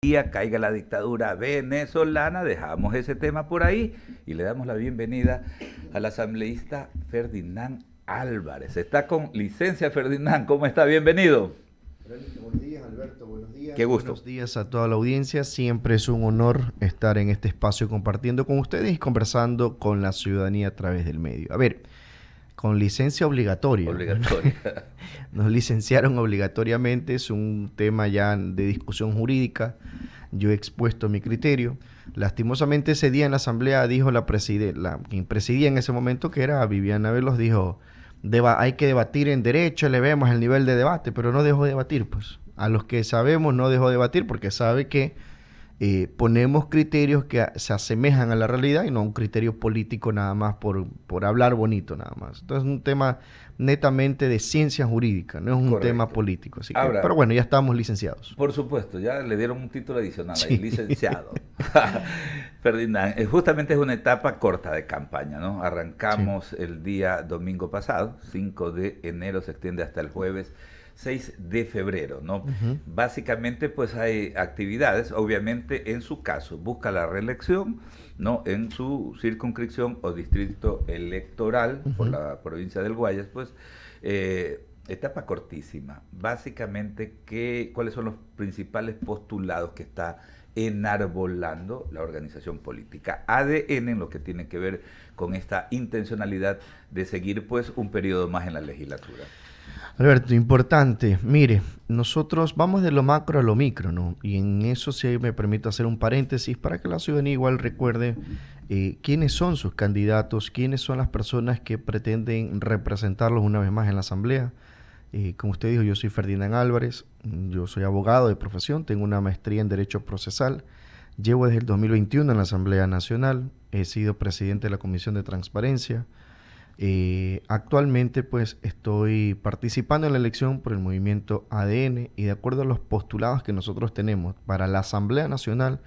día caiga la dictadura venezolana, dejamos ese tema por ahí y le damos la bienvenida al asambleísta Ferdinand Álvarez. Está con licencia Ferdinand, ¿cómo está? Bienvenido. Buenos días, Alberto, buenos días. Qué gusto. Buenos días a toda la audiencia. Siempre es un honor estar en este espacio compartiendo con ustedes y conversando con la ciudadanía a través del medio. A ver, con licencia obligatoria. Nos licenciaron obligatoriamente, es un tema ya de discusión jurídica. Yo he expuesto mi criterio. Lastimosamente ese día en la asamblea dijo quien presidía en ese momento, que era Viviana Veloz, dijo, hay que debatir en derecho, elevemos el nivel de debate, pero no dejó de debatir, pues. A los que sabemos no dejó de debatir porque sabe que ponemos criterios que se asemejan a la realidad y no un criterio político nada más por hablar bonito nada más. Entonces es un tema netamente de ciencia jurídica, no es un tema político. Así que, ahora, pero bueno, ya estamos licenciados. Por supuesto, ya le dieron un título adicional Sí. ahí, licenciado. Ferdinand, justamente es una etapa corta de campaña, ¿no? Arrancamos el día domingo pasado, 5 de enero, se extiende hasta el jueves 6 de febrero, ¿no? Básicamente, pues hay actividades, obviamente, en su caso, busca la reelección, ¿no? En su circunscripción o distrito electoral por la provincia del Guayas, pues, etapa cortísima. Básicamente, ¿cuáles son los principales postulados que está enarbolando la organización política ADN en lo que tiene que ver con esta intencionalidad de seguir, pues, un periodo más en la legislatura? Alberto, importante. Mire, nosotros vamos de lo macro a lo micro, ¿no? Y en eso sí me permito hacer un paréntesis para que la ciudadanía igual recuerde quiénes son sus candidatos, quiénes son las personas que pretenden representarlos una vez más en la asamblea. Como usted dijo, yo soy Ferdinand Álvarez, yo soy abogado de profesión, tengo una maestría en Derecho Procesal, llevo desde el 2021 en la Asamblea Nacional, he sido presidente de la Comisión de Transparencia. Actualmente pues estoy participando en la elección por el movimiento ADN y de acuerdo a los postulados que nosotros tenemos para la Asamblea Nacional,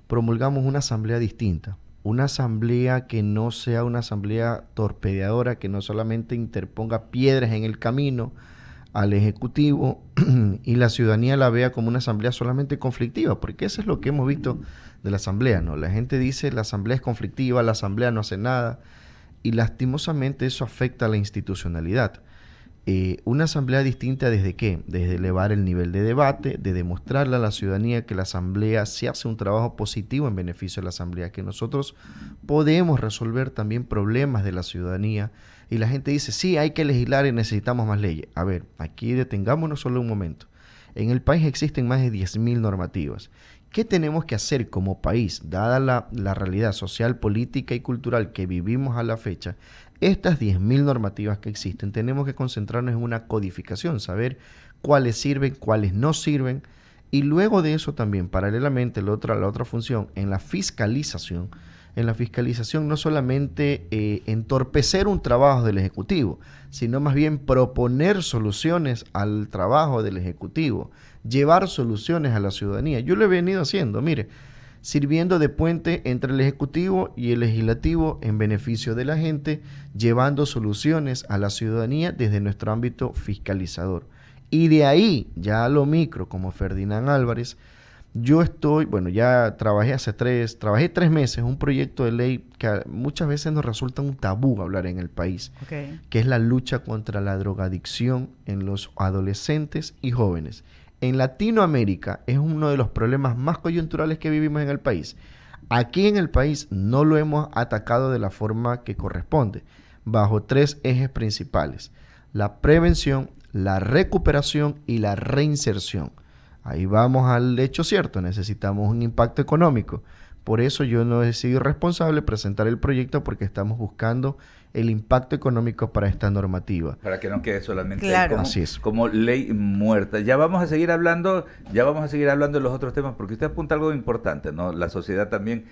promulgamos una asamblea distinta, una asamblea que no sea una asamblea torpedeadora, que no solamente interponga piedras en el camino al Ejecutivo y la ciudadanía la vea como una asamblea solamente conflictiva, porque eso es lo que hemos visto de la asamblea, ¿no? La gente dice la asamblea es conflictiva, la asamblea no hace nada, y lastimosamente eso afecta a la institucionalidad. Una asamblea distinta ¿desde qué? Desde elevar el nivel de debate, de demostrarle a la ciudadanía que la asamblea se hace un trabajo positivo en beneficio de la asamblea, que nosotros podemos resolver también problemas de la ciudadanía. Y la gente dice, sí, hay que legislar y necesitamos más leyes. A ver, aquí detengámonos solo un momento. En el país existen más de 10.000 normativas. ¿Qué tenemos que hacer como país, dada la realidad social, política y cultural que vivimos a la fecha? Estas 10.000 normativas que existen, tenemos que concentrarnos en una codificación, saber cuáles sirven, cuáles no sirven, y luego de eso también, paralelamente, la otra función, en la fiscalización. En la fiscalización no solamente entorpecer un trabajo del Ejecutivo, sino más bien proponer soluciones al trabajo del Ejecutivo, llevar soluciones a la ciudadanía. Yo lo he venido haciendo, mire, sirviendo de puente entre el Ejecutivo y el Legislativo en beneficio de la gente, llevando soluciones a la ciudadanía desde nuestro ámbito fiscalizador. Y de ahí, ya a lo micro, como Ferdinand Álvarez, ya trabajé 3 meses un proyecto de ley que muchas veces nos resulta un tabú hablar en el país, que es la lucha contra la drogadicción en los adolescentes y jóvenes. En Latinoamérica es uno de los problemas más coyunturales que vivimos en el país. Aquí en el país no lo hemos atacado de la forma que corresponde, bajo 3 ejes principales: la prevención, la recuperación y la reinserción. Ahí vamos al hecho cierto, necesitamos un impacto económico. Por eso yo no he sido responsable de presentar el proyecto, porque estamos buscando el impacto económico para esta normativa. Para que no quede solamente como ley muerta. Ya vamos a seguir hablando de los otros temas, porque usted apunta algo importante, ¿no? La sociedad también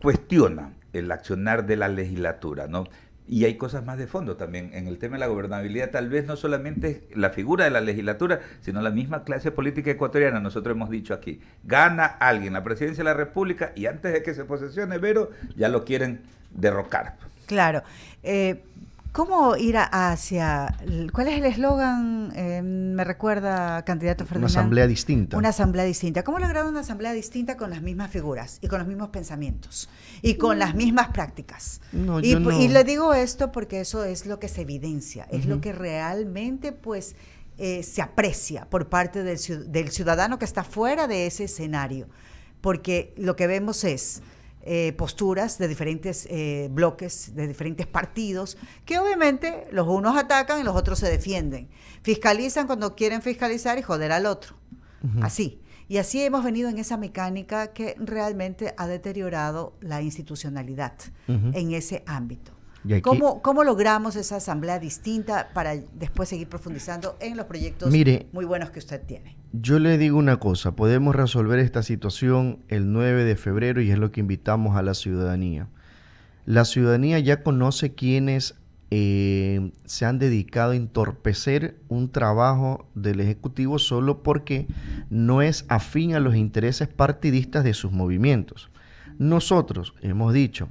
cuestiona el accionar de la legislatura, ¿no? Y hay cosas más de fondo también. En el tema de la gobernabilidad, tal vez no solamente la figura de la legislatura, sino la misma clase política ecuatoriana. Nosotros hemos dicho aquí, gana alguien la presidencia de la República y antes de que se posesione Vero, ya lo quieren derrocar. Claro. ¿Cómo ir hacia... ¿Cuál es el eslogan? Me recuerda, candidato Ferdinand. Una asamblea distinta. Una asamblea distinta. ¿Cómo lograr una asamblea distinta con las mismas figuras y con los mismos pensamientos y con las mismas prácticas? No, y le digo esto porque eso es lo que se evidencia, es lo que realmente pues se aprecia por parte del ciudadano que está fuera de ese escenario, porque lo que vemos es... posturas de diferentes bloques, de diferentes partidos, que obviamente los unos atacan y los otros se defienden. Fiscalizan cuando quieren fiscalizar y joder al otro. Así. Y así hemos venido en esa mecánica que realmente ha deteriorado la institucionalidad en ese ámbito. Aquí, ¿Cómo logramos esa asamblea distinta para después seguir profundizando en los proyectos muy buenos que usted tiene? Yo le digo una cosa, podemos resolver esta situación el 9 de febrero y es lo que invitamos a la ciudadanía. La ciudadanía ya conoce quienes se han dedicado a entorpecer un trabajo del Ejecutivo solo porque no es afín a los intereses partidistas de sus movimientos. Nosotros hemos dicho,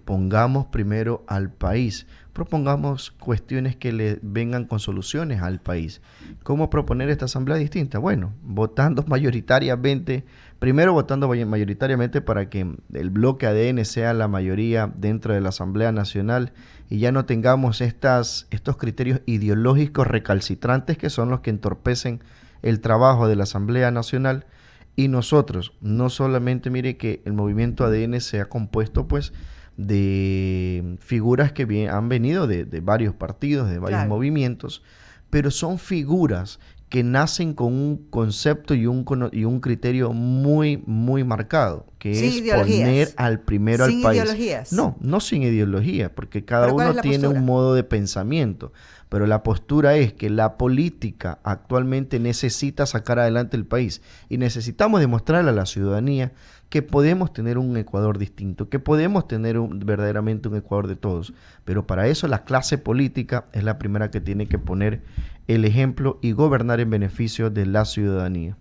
pongamos primero al país, propongamos cuestiones que le vengan con soluciones al país. ¿Cómo proponer esta asamblea distinta? Bueno, votando mayoritariamente, primero votando mayoritariamente para que el bloque ADN sea la mayoría dentro de la Asamblea Nacional y ya no tengamos estos criterios ideológicos recalcitrantes que son los que entorpecen el trabajo de la Asamblea Nacional. Y nosotros, no solamente, mire que el movimiento ADN se ha compuesto pues de figuras que han venido de varios partidos, de varios movimientos, pero son figuras que nacen con un concepto y un criterio muy, muy marcado, que es poner al primero al país. ¿Sin ideologías? No sin ideología, porque cada uno tiene un modo de pensamiento. Pero la postura es que la política actualmente necesita sacar adelante el país y necesitamos demostrarle a la ciudadanía que podemos tener un Ecuador distinto, que podemos tener verdaderamente un Ecuador de todos. Pero para eso la clase política es la primera que tiene que poner el ejemplo y gobernar en beneficio de la ciudadanía.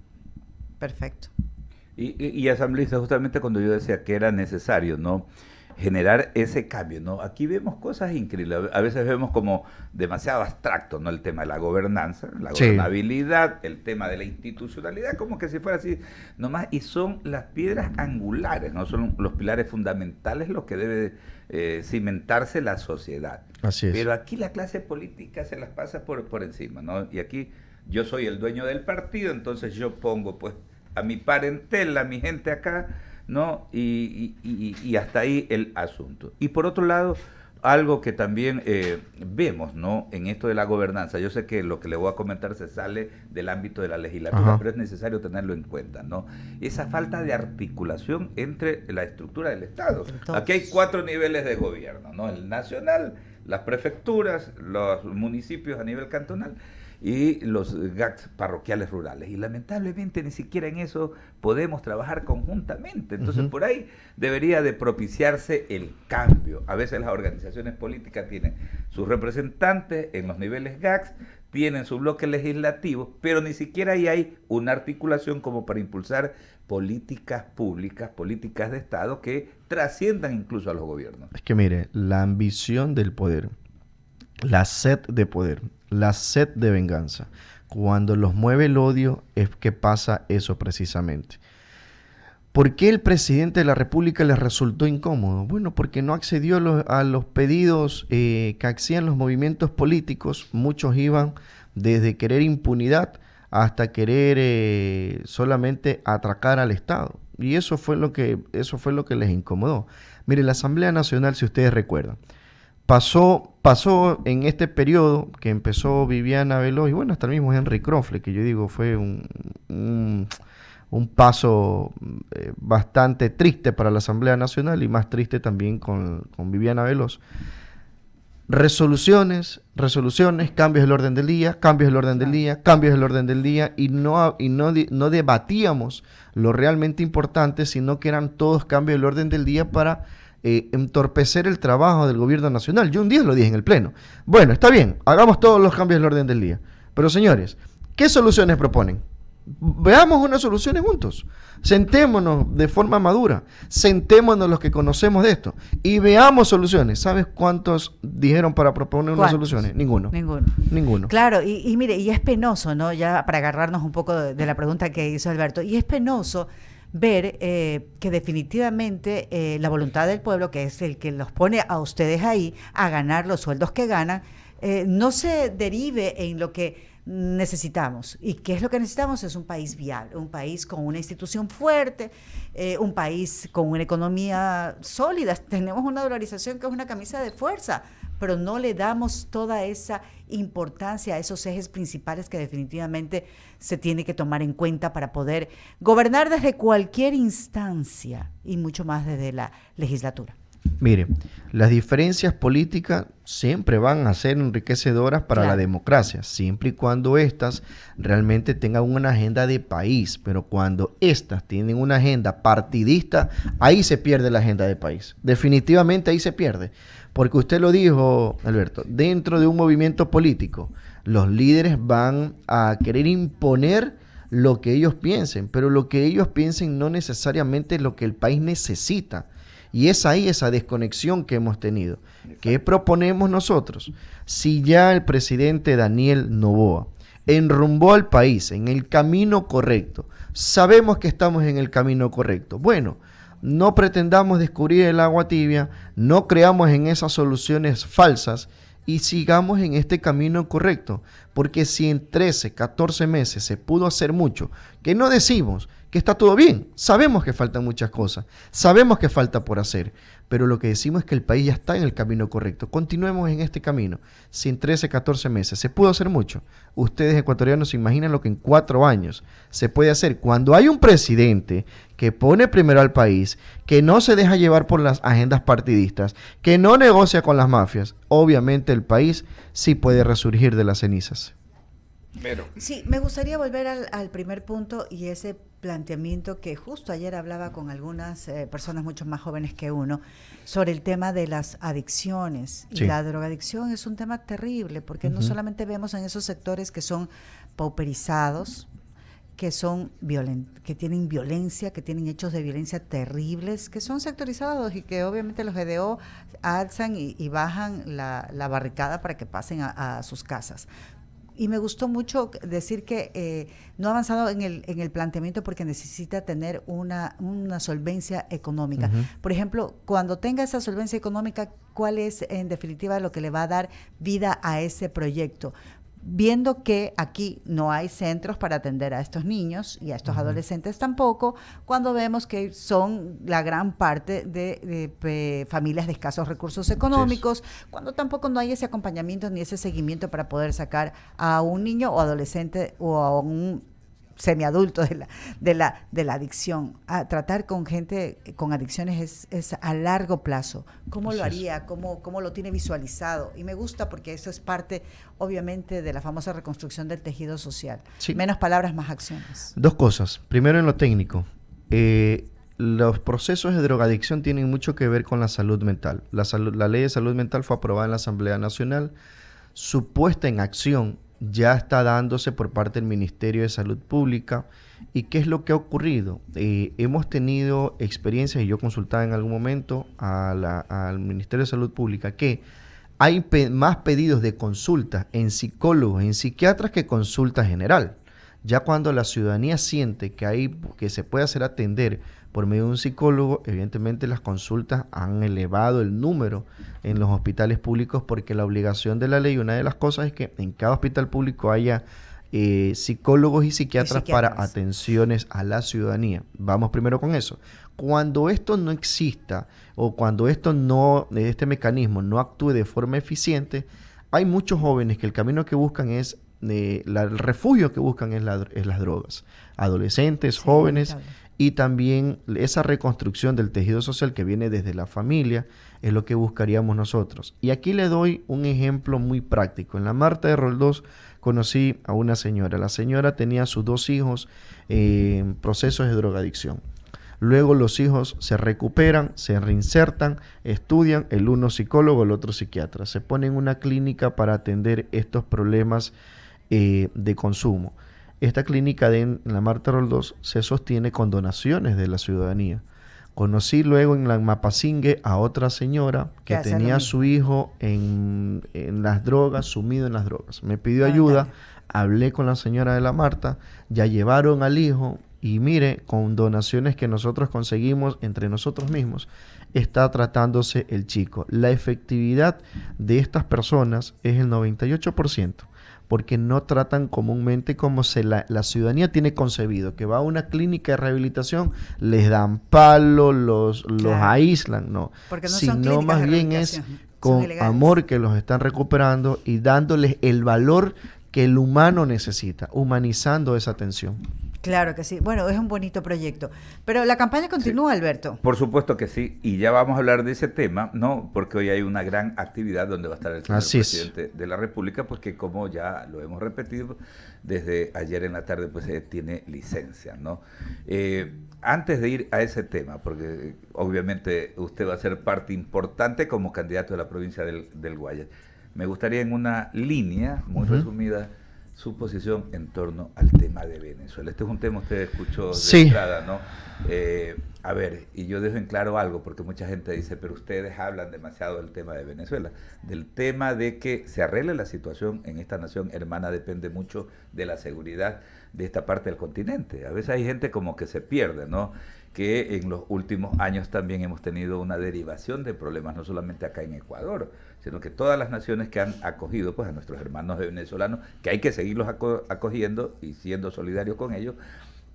Perfecto. Y asambleísta, justamente cuando yo decía que era necesario, ¿no?, generar ese cambio, ¿no? Aquí vemos cosas increíbles, a veces vemos como demasiado abstracto, ¿no? El tema de la gobernanza, la gobernabilidad, el tema de la institucionalidad, como que si fuera así nomás, y son las piedras angulares, ¿no? Son los pilares fundamentales los que debe cimentarse la sociedad. Así es. Pero aquí la clase política se las pasa por encima, ¿no? Y aquí yo soy el dueño del partido, entonces yo pongo pues a mi parentela, a mi gente acá, ¿no? Y hasta ahí el asunto. Y por otro lado, algo que también vemos, ¿no?, en esto de la gobernanza, yo sé que lo que le voy a comentar se sale del ámbito de la legislatura, pero es necesario tenerlo en cuenta, ¿no? Esa falta de articulación entre la estructura del Estado. Aquí hay 4 niveles de gobierno, ¿no? El nacional, las prefecturas, los municipios a nivel cantonal y los GACs parroquiales rurales. Y lamentablemente ni siquiera en eso podemos trabajar conjuntamente. Entonces por ahí debería de propiciarse el cambio. A veces las organizaciones políticas tienen sus representantes en los niveles GACs, tienen su bloque legislativo, pero ni siquiera ahí hay una articulación como para impulsar políticas públicas, políticas de Estado que trasciendan incluso a los gobiernos. Es que mire, la ambición del poder, la sed de poder, la sed de venganza, cuando los mueve el odio es que pasa eso precisamente. ¿Por qué el presidente de la República les resultó incómodo? Bueno, porque no accedió a los pedidos que hacían los movimientos políticos. Muchos iban desde querer impunidad hasta querer solamente atracar al Estado. Y eso fue lo que les incomodó. Mire, la Asamblea Nacional, si ustedes recuerdan, pasó en este periodo que empezó Viviana Veloz y bueno, hasta el mismo Henry Crofle, que yo digo fue un paso bastante triste para la Asamblea Nacional y más triste también con Viviana Veloz. Resoluciones, cambios del orden del día, cambios del orden del día y no debatíamos lo realmente importante, sino que eran todos cambios del orden del día para entorpecer el trabajo del gobierno nacional. Yo un día lo dije en el pleno. Bueno, está bien, hagamos todos los cambios del orden del día. Pero señores, ¿qué soluciones proponen? Veamos unas soluciones juntos. Sentémonos de forma madura. Sentémonos los que conocemos de esto. Y veamos soluciones. ¿Sabes cuántos dijeron para proponer unas soluciones? Ninguno. Ninguno. Claro, y mire, y es penoso, ¿no? Ya para agarrarnos un poco de la pregunta que hizo Alberto. Y es penoso ver que definitivamente la voluntad del pueblo, que es el que los pone a ustedes ahí a ganar los sueldos que ganan, no se derive en lo que necesitamos. ¿Y qué es lo que necesitamos? Es un país viable, un país con una institución fuerte, un país con una economía sólida. Tenemos una dolarización que es una camisa de fuerza, pero no le damos toda esa importancia a esos ejes principales que definitivamente se tiene que tomar en cuenta para poder gobernar desde cualquier instancia y mucho más desde la legislatura. Mire, las diferencias políticas siempre van a ser enriquecedoras para la democracia, siempre y cuando éstas realmente tengan una agenda de país, pero cuando éstas tienen una agenda partidista, ahí se pierde la agenda de país. Definitivamente ahí se pierde, porque usted lo dijo, Alberto, dentro de un movimiento político, los líderes van a querer imponer lo que ellos piensen, pero lo que ellos piensen no necesariamente es lo que el país necesita. Y es ahí esa desconexión que hemos tenido. ¿Qué proponemos nosotros? Si ya el presidente Daniel Noboa enrumbó al país en el camino correcto, sabemos que estamos en el camino correcto. Bueno, no pretendamos descubrir el agua tibia, no creamos en esas soluciones falsas y sigamos en este camino correcto. Porque si en 13, 14 meses se pudo hacer mucho, que no decimos que está todo bien, sabemos que faltan muchas cosas, sabemos que falta por hacer, pero lo que decimos es que el país ya está en el camino correcto. Continuemos en este camino. Si en 13, 14 meses se pudo hacer mucho, ustedes ecuatorianos se imaginan lo que en 4 años se puede hacer. Cuando hay un presidente que pone primero al país, que no se deja llevar por las agendas partidistas, que no negocia con las mafias, obviamente el país sí puede resurgir de las cenizas. Sí, me gustaría volver al primer punto y ese planteamiento que justo ayer hablaba con algunas personas mucho más jóvenes que uno sobre el tema de las adicciones. Sí. Y la drogadicción es un tema terrible porque no solamente vemos en esos sectores que son pauperizados, que son que tienen violencia, que tienen hechos de violencia terribles, que son sectorizados y que obviamente los GDO alzan y bajan la barricada para que pasen a sus casas. Y me gustó mucho decir que no ha avanzado en el planteamiento porque necesita tener una solvencia económica. Por ejemplo, cuando tenga esa solvencia económica, ¿cuál es en definitiva lo que le va a dar vida a ese proyecto? Viendo que aquí no hay centros para atender a estos niños y a estos adolescentes tampoco, cuando vemos que son la gran parte de familias de escasos recursos económicos, cuando tampoco no hay ese acompañamiento ni ese seguimiento para poder sacar a un niño o adolescente o a un semiadulto de la adicción. A tratar con gente con adicciones es a largo plazo. ¿Cómo lo haría? ¿Cómo lo tiene visualizado? Y me gusta porque eso es parte, obviamente, de la famosa reconstrucción del tejido social. Sí. Menos palabras, más acciones. 2 cosas. Primero, en lo técnico. Los procesos de drogadicción tienen mucho que ver con la salud mental. La ley de salud mental fue aprobada en la Asamblea Nacional. Su puesta en acción ya está dándose por parte del Ministerio de Salud Pública. ¿Y qué es lo que ha ocurrido? Hemos tenido experiencias, y yo consultaba en algún momento al Ministerio de Salud Pública, que hay más pedidos de consulta en psicólogos, en psiquiatras, que consulta general. Ya cuando la ciudadanía siente que se puede hacer atender por medio de un psicólogo, evidentemente las consultas han elevado el número en los hospitales públicos, porque la obligación de la ley, una de las cosas es que en cada hospital público haya psicólogos y psiquiatras para atenciones a la ciudadanía. Vamos primero con eso. Cuando esto no exista o cuando este mecanismo no actúe de forma eficiente, hay muchos jóvenes que el camino que buscan es el refugio que buscan es las drogas. Adolescentes, jóvenes, y también esa reconstrucción del tejido social que viene desde la familia es lo que buscaríamos nosotros. Y aquí le doy un ejemplo muy práctico. En la Marta de Roldós conocí a una señora. La señora tenía a sus 2 hijos en procesos de drogadicción. Luego los hijos se recuperan, se reinsertan, estudian, el uno psicólogo, el otro psiquiatra. Se pone en una clínica para atender estos problemas de consumo. esta clínica en la Marta Roldós se sostiene con donaciones de la ciudadanía. Conocí luego en la Mapasingue a otra señora que tenía a su hijo en las drogas, sumido en las drogas. Me pidió ayuda, hablé con la señora de la Marta, ya llevaron al hijo y mire, con donaciones que nosotros conseguimos entre nosotros mismos, está tratándose el chico. La efectividad de estas personas es el 98%. Porque no tratan comúnmente como la ciudadanía tiene concebido, que va a una clínica de rehabilitación, les dan palo, los aíslan, no. Porque no sino más bien es con amor que los están recuperando y dándoles el valor que el humano necesita, humanizando esa atención. Claro que sí. Bueno, es un bonito proyecto. Pero la campaña continúa, sí, Alberto. Por supuesto que sí. Y ya vamos a hablar de ese tema, ¿no? Porque hoy hay una gran actividad donde va a estar el señor presidente de la República, pues que como ya lo hemos repetido, desde ayer en la tarde, pues tiene licencia, ¿no? Antes de ir a ese tema, porque obviamente usted va a ser parte importante como candidato de la provincia del Guayas, me gustaría en una línea muy resumida su posición en torno al tema de Venezuela. Este es un tema, usted escuchó de entrada, ¿no? A ver, y yo dejo en claro algo, porque mucha gente dice, pero ustedes hablan demasiado del tema de Venezuela. Del tema de que se arregle la situación en esta nación hermana depende mucho de la seguridad de esta parte del continente. A veces hay gente como que se pierde, ¿no? Que en los últimos años también hemos tenido una derivación de problemas, no solamente acá en Ecuador, sino que todas las naciones que han acogido pues a nuestros hermanos venezolanos, que hay que seguirlos acogiendo y siendo solidarios con ellos,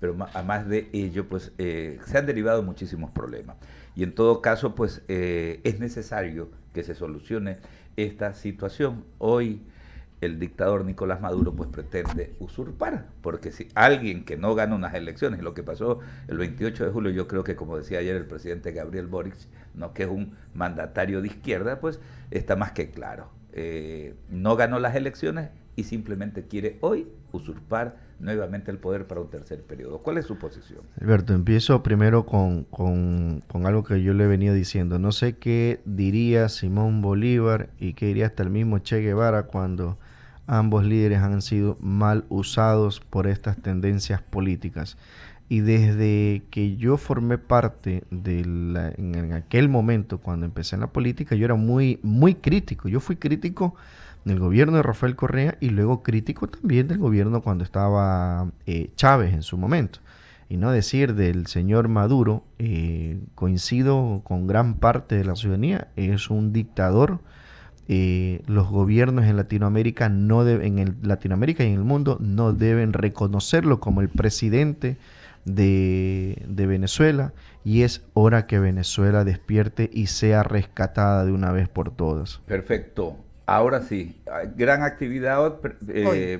pero además de ello pues se han derivado muchísimos problemas. Y en todo caso pues es necesario que se solucione esta situación. Hoy el dictador Nicolás Maduro pues pretende usurpar, porque si alguien que no gana unas elecciones, lo que pasó el 28 de julio, yo creo que como decía ayer el presidente Gabriel Boric, ¿no?, que es un mandatario de izquierda, pues está más que claro. No ganó las elecciones y simplemente quiere hoy usurpar nuevamente el poder para un tercer periodo. ¿Cuál es su posición? Alberto, empiezo primero con algo que yo le he venido diciendo. No sé qué diría Simón Bolívar y qué diría hasta el mismo Che Guevara cuando ambos líderes han sido mal usados por estas tendencias políticas. Y desde que yo formé parte en aquel momento, cuando empecé en la política, yo era muy crítico. Yo fui crítico del gobierno de Rafael Correa y luego crítico también del gobierno cuando estaba Chávez en su momento. Y no decir del señor Maduro, coincido con gran parte de la ciudadanía, es un dictador. Los gobiernos en Latinoamérica Latinoamérica y en el mundo no deben reconocerlo como el presidente de Venezuela, y es hora que Venezuela despierte y sea rescatada de una vez por todas. Perfecto. Ahora sí, gran actividad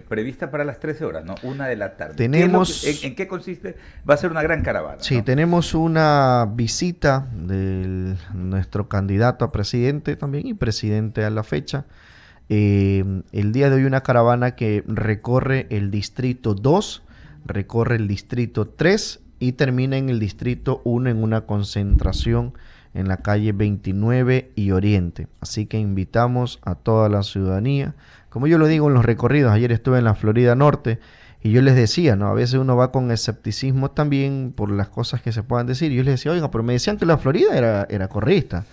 prevista para las 13 horas, ¿no? 1 de la tarde. Tenemos, ¿En qué consiste? Va a ser una gran caravana. Sí, ¿no? Tenemos una visita de nuestro candidato a presidente también y presidente a la fecha. El día de hoy una caravana que recorre el distrito 2, recorre el distrito 3 y termina en el distrito 1 en una concentración en la calle 29 y Oriente. Así que invitamos a toda la ciudadanía. Como yo lo digo en los recorridos, ayer estuve en la Florida Norte y yo les decía, ¿no? A veces uno va con escepticismo también por las cosas que se puedan decir. Y yo les decía, oiga, pero me decían que la Florida era correísta.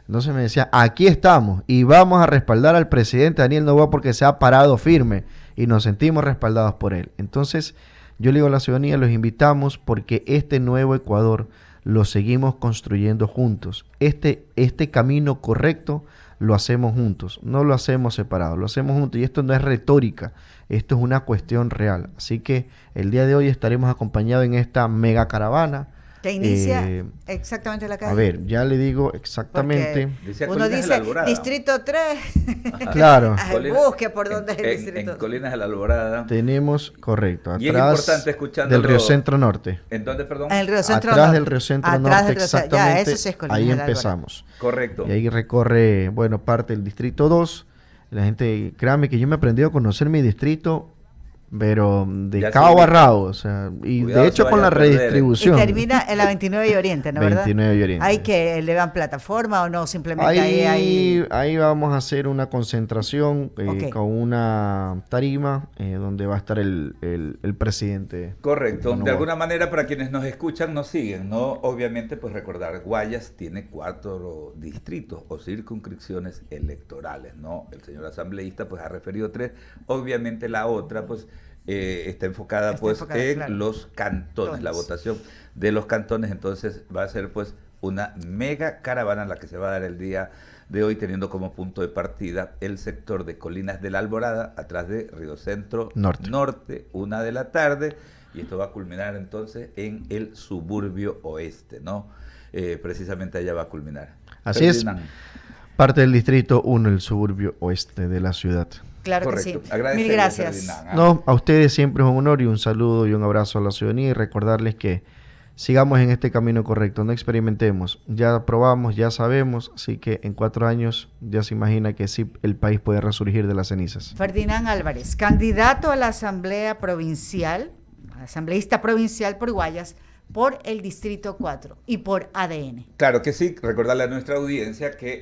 Entonces me decía, aquí estamos y vamos a respaldar al presidente Daniel Noboa porque se ha parado firme y nos sentimos respaldados por él. Entonces yo le digo a la ciudadanía, los invitamos porque este nuevo Ecuador lo seguimos construyendo juntos. Este camino correcto lo hacemos juntos, no lo hacemos separados, lo hacemos juntos. Y esto no es retórica, esto es una cuestión real. Así que el día de hoy estaremos acompañados en esta mega caravana. Que inicia exactamente la calle. A ver, ya le digo exactamente. Uno dice Distrito 3. Claro. Busque por dónde es el Distrito 3. En Colinas de la Alborada. Tenemos, correcto, atrás, y es importante escuchando del Río Centro Norte. ¿En dónde, perdón? En el Río Centro atrás Norte. Del Río Centro Norte, exactamente. Ya, eso sí es Colinas ahí de la empezamos. Correcto. Y ahí recorre, parte del Distrito 2. La gente, créanme que yo me he aprendido a conocer mi distrito pero de Ya cabo se a rabo, o sea, y Cuidado, de hecho se con vaya la a perder. redistribución. Y termina en la 29 y Oriente, ¿no? ¿Verdad? 29 y Oriente. ¿Hay que elevan plataforma o no? Simplemente Ahí vamos a hacer una concentración Ok. con una tarima donde va a estar el presidente. Correcto. De Noboa. alguna manera, para quienes nos escuchan, nos siguen, ¿no? Obviamente, pues recordar, Guayas tiene 4 distritos o circunscripciones electorales, ¿no? El señor asambleísta, pues ha referido 3. Obviamente, la otra, pues, está enfocada, en claro. los cantones, la votación de los cantones. Entonces, va a ser, pues, una mega caravana la que se va a dar el día de hoy, teniendo como punto de partida el sector de Colinas de la Alborada, atrás de Río Centro Norte, 1 de la tarde, y esto va a culminar entonces en el suburbio oeste, ¿no? Precisamente allá va a culminar. Así Ferdinand. es, parte del distrito 1, el suburbio oeste de la ciudad. Claro Correcto. que sí. Agradecerle, Mil gracias. Ferdinand, ¿ah? No, a ustedes siempre es un honor y un saludo y un abrazo a la ciudadanía y recordarles que sigamos en este camino correcto, no experimentemos, ya probamos, ya sabemos, así que en 4 años ya se imagina que sí el país puede resurgir de las cenizas. Ferdinand Álvarez, candidato a la Asamblea Provincial, asambleísta provincial por Guayas, por el Distrito 4 y por ADN. Claro que sí, recordarle a nuestra audiencia que